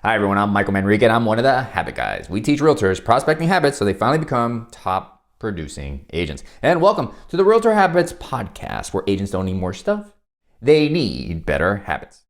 Hi everyone, I'm Michael Manrique and I'm one of the Habit Guys. We teach realtors prospecting habits so they finally become top producing agents. And welcome to the Realtor Habits Podcast, where agents don't need more stuff, they need better habits.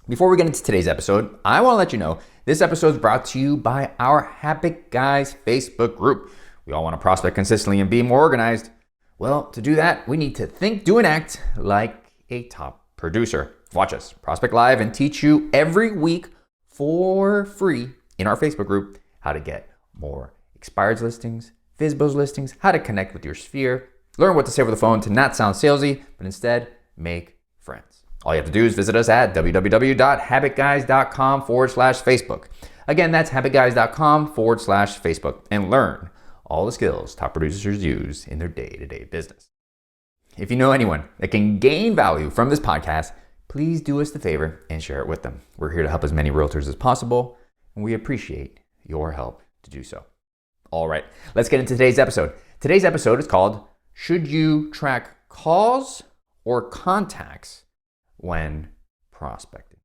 Before we get into today's episode, I want to let you know this episode is brought to you by our Habit Guys Facebook group. We all want to prospect consistently and be more organized. Well, to do that, we need to think, do, and act like a top producer. Watch us prospect live and teach you every week for free in our Facebook group how to get more expired listings, FSBOs listings, how to connect with your sphere, learn what to say over the phone to not sound salesy, but instead make friends. All you have to do is visit us at www.habitguys.com/Facebook. Again, that's habitguys.com/Facebook and learn all the skills top producers use in their day-to-day business. If you know anyone that can gain value from this podcast, please do us the favor and share it with them. We're here to help as many realtors as possible, and we appreciate your help to do so. All right, let's get into today's episode. Today's episode is called, Should You Track Calls or Contacts When Prospecting?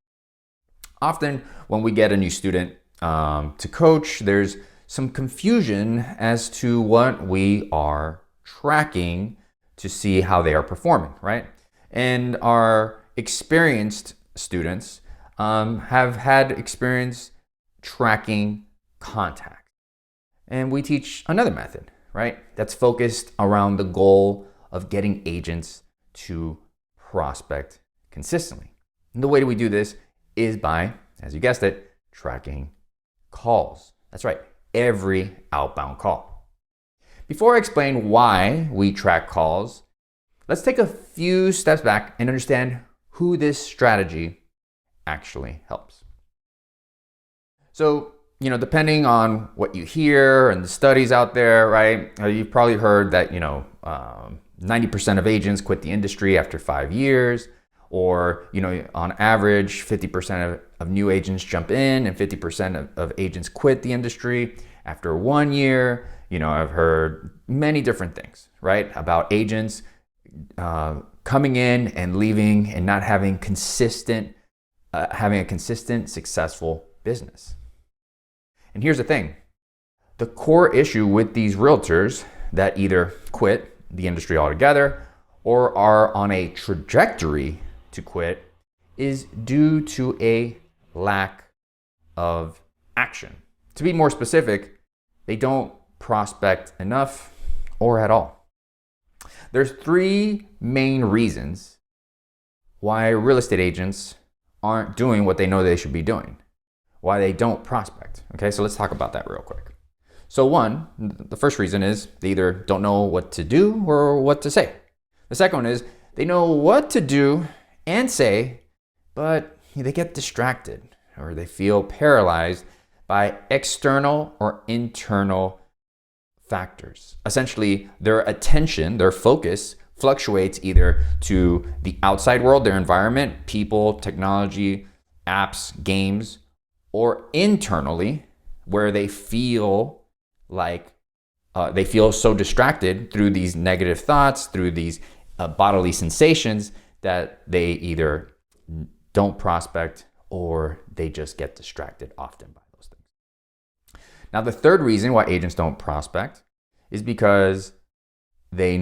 Often when we get a new student to coach, there's some confusion as to what we are tracking to see how they are performing, right? And our experienced students have had experience tracking contacts. And we teach another method, right? That's focused around the goal of getting agents to prospect consistently. And the way we do this is by, as you guessed it, tracking calls. That's right, every outbound call. Before I explain why we track calls, let's take a few steps back and understand who this strategy actually helps. So, depending on what you hear and the studies out there, right? You've probably heard that, 90% of agents quit the industry after 5 years, or, on average, 50% of new agents jump in and 50% of agents quit the industry after 1 year. I've heard many different things, right? About agents coming in and leaving and not having having a consistent, successful business. And here's the thing. The core issue with these realtors that either quit the industry altogether or are on a trajectory to quit is due to a lack of action. To be more specific, they don't prospect enough or at all. There's 3 main reasons why real estate agents aren't doing what they know they should be doing, why they don't prospect. Okay, so let's talk about that real quick. So the first reason is they either don't know what to do or what to say. The second one is they know what to do and say, but they get distracted or they feel paralyzed by external or internal factors. Essentially, their attention, their focus fluctuates either to the outside world, their environment, people, technology, apps, games, or internally, where they feel like they feel so distracted through these negative thoughts, through these bodily sensations that they either don't prospect or they just get distracted often by those things. Now, the third reason why agents don't prospect is because they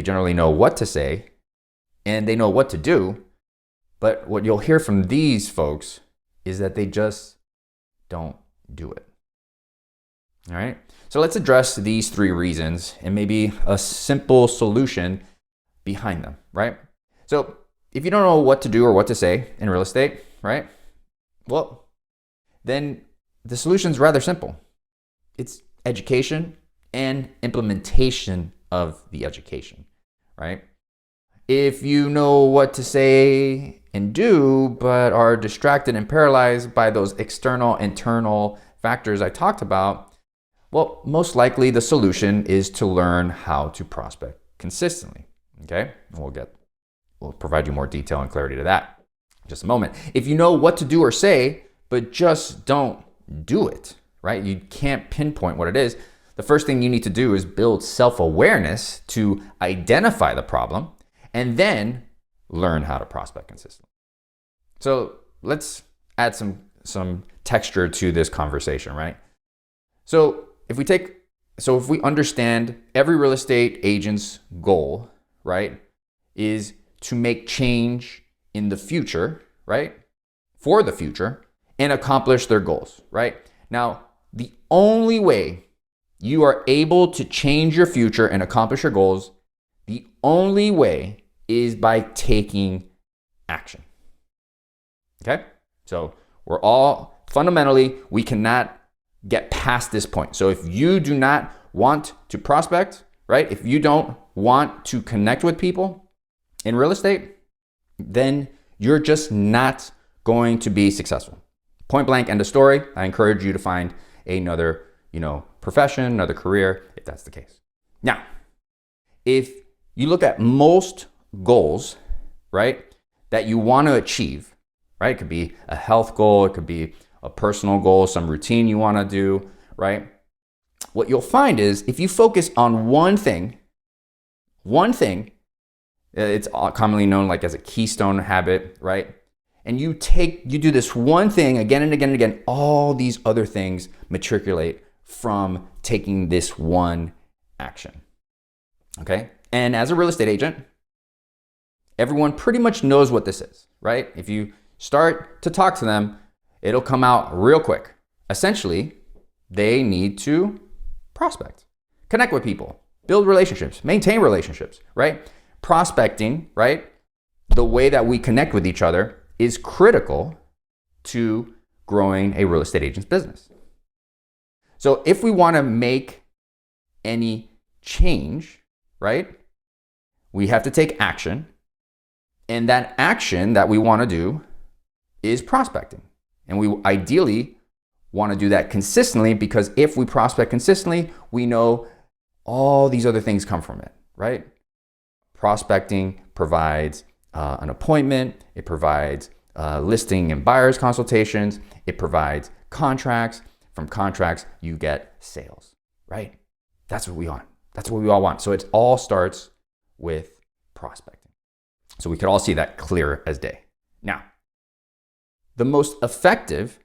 generally know what to say and they know what to do, but what you'll hear from these folks is that they just don't do it. All right, so let's address these 3 reasons and maybe a simple solution behind them, right? So if you don't know what to do or what to say in real estate, right? Well, then the solution is rather simple. It's education and implementation of the education, right? If you know what to say and do, but are distracted and paralyzed by those external, internal factors I talked about, well, most likely the solution is to learn how to prospect consistently, okay? We'll provide you more detail and clarity to that in just a moment. If you know what to do or say, but just don't do it, right? You can't pinpoint what it is. The first thing you need to do is build self-awareness to identify the problem and then learn how to prospect consistently. So let's add some texture to this conversation, right? So if we understand every real estate agent's goal, right, is to make change in the future, right, for the future, and accomplish their goals, right? Now, the only way you are able to change your future and accomplish your goals, the only way is by taking action. Okay? So fundamentally, we cannot get past this point. So if you do not want to prospect, right? If you don't want to connect with people in real estate, then you're just not going to be successful. Point blank, end of story. I encourage you to find another, profession, another career, if that's the case. Now, if you look at most goals, right, that you want to achieve, right? It could be a health goal, it could be a personal goal, some routine you want to do, right? What you'll find is if you focus on one thing, it's commonly known like as a keystone habit, right? And you do this one thing again and again and again, all these other things matriculate from taking this one action. Okay? And as a real estate agent, everyone pretty much knows what this is, right? If you start to talk to them, it'll come out real quick. Essentially, they need to prospect, connect with people, build relationships, maintain relationships, right? Prospecting, right? The way that we connect with each other is critical to growing a real estate agent's business. So if we want to make any change, right, we have to take action. And that action that we want to do is prospecting. And we ideally want to do that consistently, because if we prospect consistently, we know all these other things come from it, right? Prospecting provides an appointment. It provides listing and buyer's consultations. It provides contracts. From contracts, you get sales, right? That's what we want. That's what we all want. So it all starts with prospecting. So we could all see that clear as day. Now, the most effective,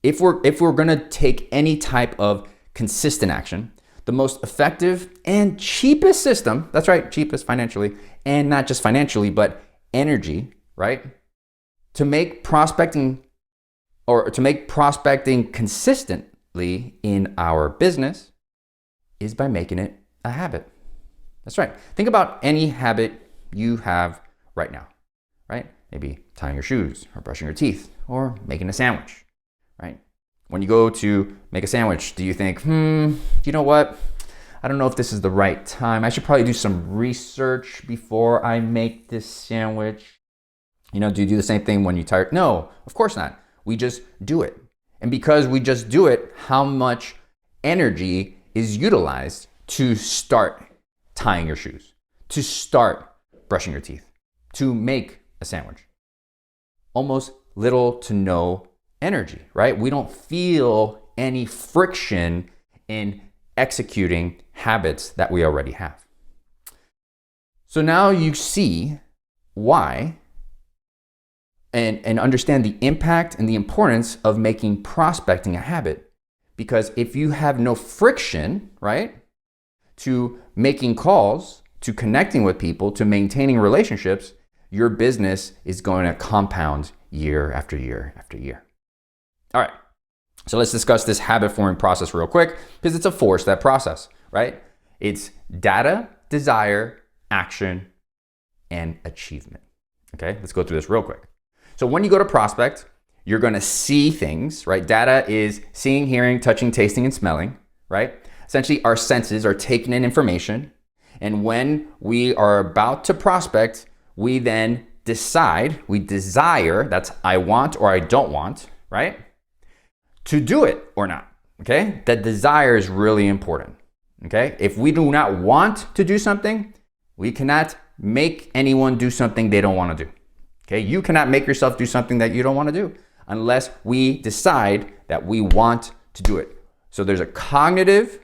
if we're going to take any type of consistent action, the most effective and cheapest system, that's right, cheapest financially, and not just financially, but energy, right? To make prospecting consistently in our business is by making it a habit. That's right. Think about any habit you have right now, right? Maybe tying your shoes or brushing your teeth or making a sandwich, right? When you go to make a sandwich, do you think, you know what? I don't know if this is the right time. I should probably do some research before I make this sandwich. Do you do the same thing when you tire? No, of course not. We just do it. And because we just do it, how much energy is utilized to start tying your shoes, to start brushing your teeth, to make a sandwich? Almost little to no energy, right? We don't feel any friction in executing habits that we already have. So now you see why and understand the impact and the importance of making prospecting a habit. Because if you have no friction, right, to making calls, to connecting with people, to maintaining relationships, your business is going to compound year after year after year. All right, so let's discuss this habit forming process real quick, because it's a 4-step process, right? It's data, desire, action, and achievement. Okay, let's go through this real quick. So when you go to prospect, you're going to see things, right? Data is seeing, hearing, touching, tasting, and smelling, right? Essentially, our senses are taking in information. And when we are about to prospect, we then we desire, that's I want or I don't want, right? To do it or not, okay? That desire is really important, okay? If we do not want to do something, we cannot make anyone do something they don't want to do, okay? You cannot make yourself do something that you don't want to do unless we decide that we want to do it. So there's a cognitive,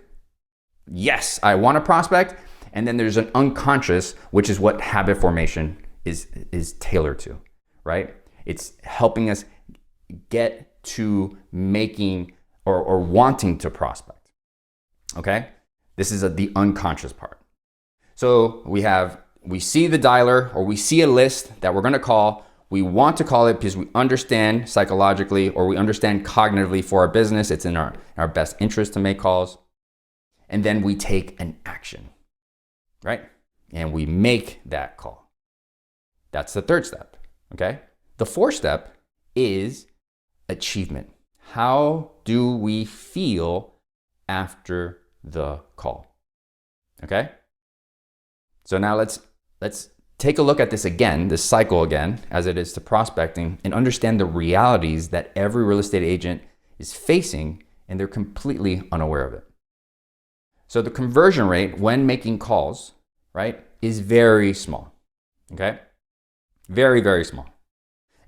yes, I want to prospect, and then there's an unconscious, which is what habit formation is tailored to, right? It's helping us get to making or wanting to prospect. Okay? This is the unconscious part. So we see the dialer, or we see a list that we're going to call. We want to call it because we understand psychologically, or we understand cognitively for our business, it's in our best interest to make calls. And then we take an action, right? And we make that call. That's the third step, okay? The fourth step is achievement. How do we feel after the call? Okay? So now let's take a look at this again, this cycle again, as it is to prospecting, and understand the realities that every real estate agent is facing, and they're completely unaware of it. So the conversion rate when making calls, right, is very small, okay? Very, very small.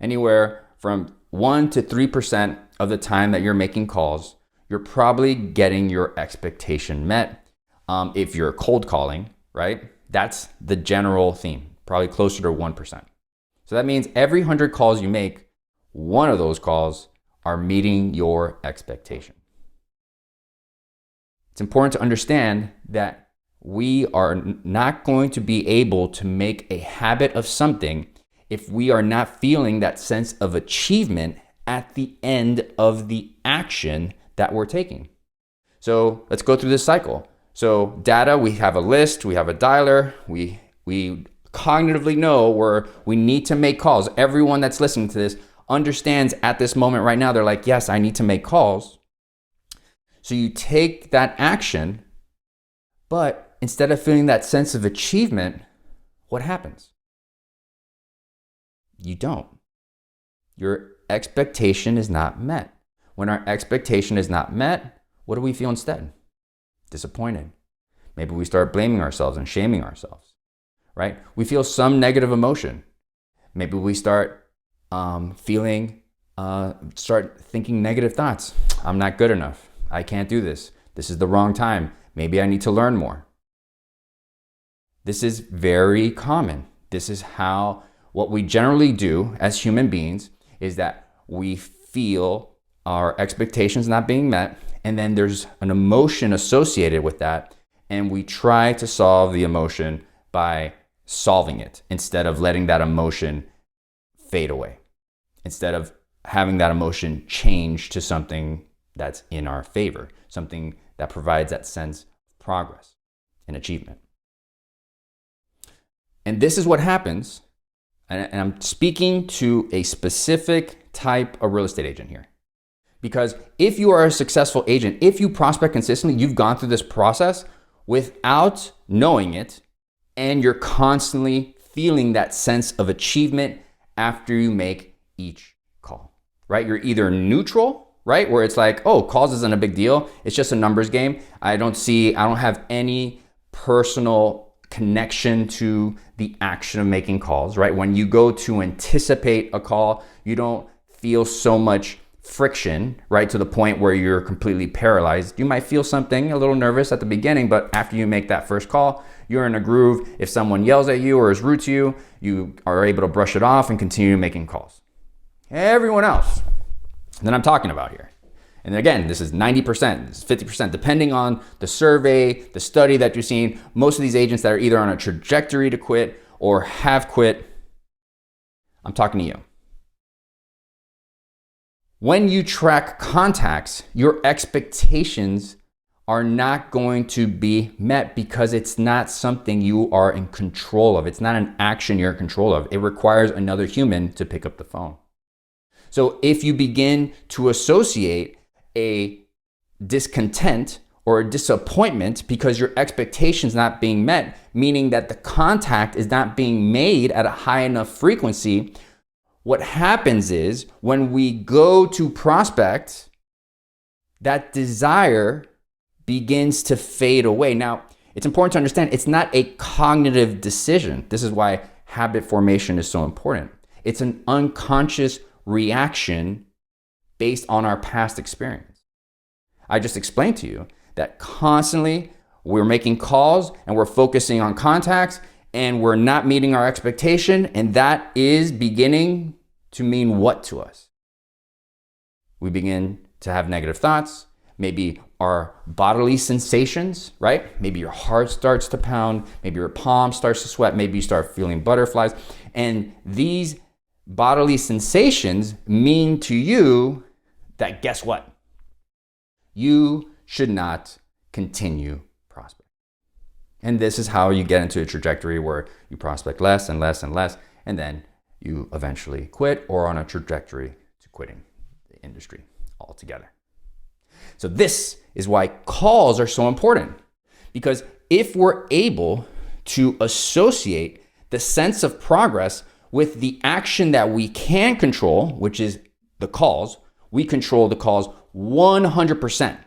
Anywhere from 1 to 3% of the time that you're making calls, you're probably getting your expectation met. If you're cold calling, right, that's the general theme, probably closer to 1%. So that means every 100 calls you make, one of those calls are meeting your expectation. It's important to understand that we are not going to be able to make a habit of something if we are not feeling that sense of achievement at the end of the action that we're taking. So let's go through this cycle. So data, we have a list, we have a dialer, we cognitively know where we need to make calls. Everyone that's listening to this understands at this moment right now, they're like, yes, I need to make calls. So you take that action, but instead of feeling that sense of achievement, what happens? You don't. Your expectation is not met. When our expectation is not met, what do we feel instead? Disappointed. Maybe we start blaming ourselves and shaming ourselves, right? We feel some negative emotion. Maybe we start thinking negative thoughts. I'm not good enough. I can't do this. This is the wrong time. Maybe I need to learn more. This is very common. This is what we generally do as human beings is that we feel our expectations not being met, and then there's an emotion associated with that, and we try to solve the emotion by solving it instead of letting that emotion fade away, instead of having that emotion change to something that's in our favor, something that provides that sense of progress and achievement. And this is what happens, and I'm speaking to a specific type of real estate agent here. Because if you are a successful agent, if you prospect consistently, you've gone through this process without knowing it, and you're constantly feeling that sense of achievement after you make each call, right? You're either neutral, right? Where it's like, oh, calls isn't a big deal. It's just a numbers game. I don't have any personal connection to the action of making calls, right? When you go to anticipate a call, you don't feel so much friction, right? To the point where you're completely paralyzed. You might feel something, a little nervous at the beginning, but after you make that first call, you're in a groove. If someone yells at you or is rude to you, you are able to brush it off and continue making calls. Everyone else that I'm talking about here. And again, this is 90%, this is 50%, depending on the survey, the study that you're seeing. Most of these agents that are either on a trajectory to quit or have quit, I'm talking to you. When you track contacts, your expectations are not going to be met because it's not something you are in control of. It's not an action you're in control of. It requires another human to pick up the phone. So if you begin to associate a discontent or a disappointment because your expectations not being met, meaning that the contact is not being made at a high enough frequency, what happens is when we go to prospect, that desire begins to fade away. Now, it's important to understand it's not a cognitive decision. This is why habit formation is so important. It's an unconscious reaction based on our past experience. I just explained to you that constantly we're making calls and we're focusing on contacts and we're not meeting our expectation, and that is beginning to mean what to us? we begin to have negative thoughts. Maybe our bodily sensations, right? Maybe your heart starts to pound. Maybe your palm starts to sweat. Maybe you start feeling butterflies. And these bodily sensations mean to you that, guess what? You should not continue prospecting. And this is how you get into a trajectory where you prospect less and less and less, and then you eventually quit or on a trajectory to quitting the industry altogether. So this is why calls are so important, because if we're able to associate the sense of progress with the action that we can control, which is the calls, we control the calls 100%.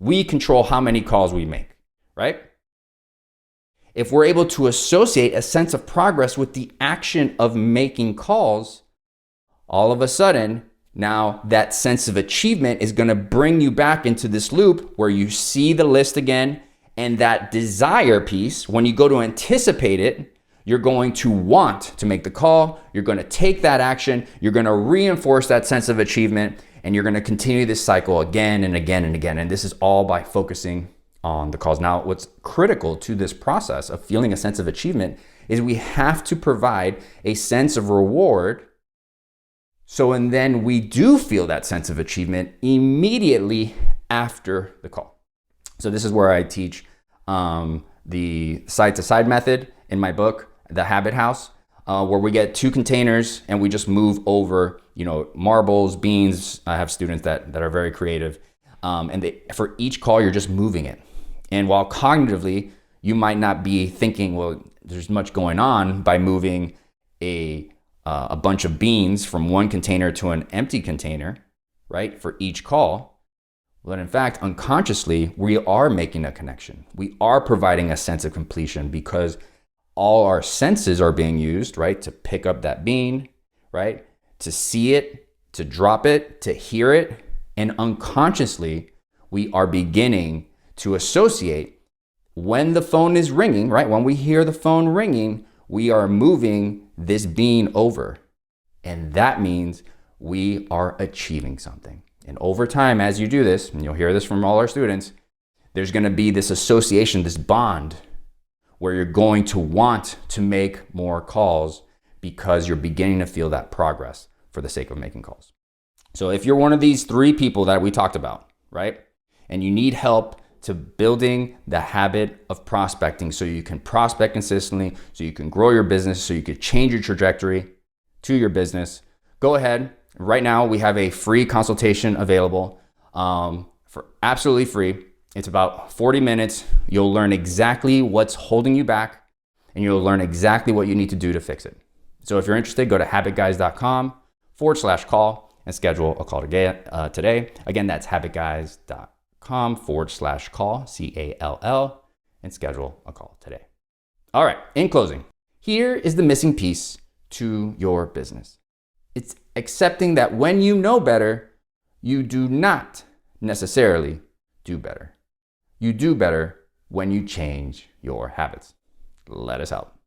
We control how many calls we make, right? If we're able to associate a sense of progress with the action of making calls, all of a sudden, now that sense of achievement is going to bring you back into this loop where you see the list again, and that desire piece, when you go to anticipate it, you're going to want to make the call, you're going to take that action, you're going to reinforce that sense of achievement, and you're going to continue this cycle again and again and again. And this is all by focusing on the calls. Now, what's critical to this process of feeling a sense of achievement is we have to provide a sense of reward. So, and then we do feel that sense of achievement immediately after the call. So this is where I teach the side-to-side method in my book, The Habit House, where we get 2 containers and we just move over, marbles, beans. I have students that are very creative. And for each call, you're just moving it. And while cognitively, you might not be thinking, well, there's much going on by moving a bunch of beans from one container to an empty container, right, for each call. But in fact, unconsciously, we are making a connection. We are providing a sense of completion because all our senses are being used, right, to pick up that bean, right, to see it, to drop it, to hear it. And unconsciously, we are beginning to associate when the phone is ringing, right, when we hear the phone ringing, we are moving this bean over. And that means we are achieving something. And over time, as you do this, and you'll hear this from all our students, there's going to be this association, this bond, where you're going to want to make more calls because you're beginning to feel that progress for the sake of making calls. So if you're one of these 3 people that we talked about, right, and you need help to building the habit of prospecting so you can prospect consistently, so you can grow your business, so you can change your trajectory to your business, go ahead. Right now, we have a free consultation available for absolutely free. It's about 40 minutes. You'll learn exactly what's holding you back, and you'll learn exactly what you need to do to fix it. So if you're interested, go to habitguys.com/call and schedule a call today. Again, that's habitguys.com/call, CALL, and schedule a call today. All right, in closing, here is the missing piece to your business. It's accepting that when you know better, you do not necessarily do better. You do better when you change your habits. Let us help.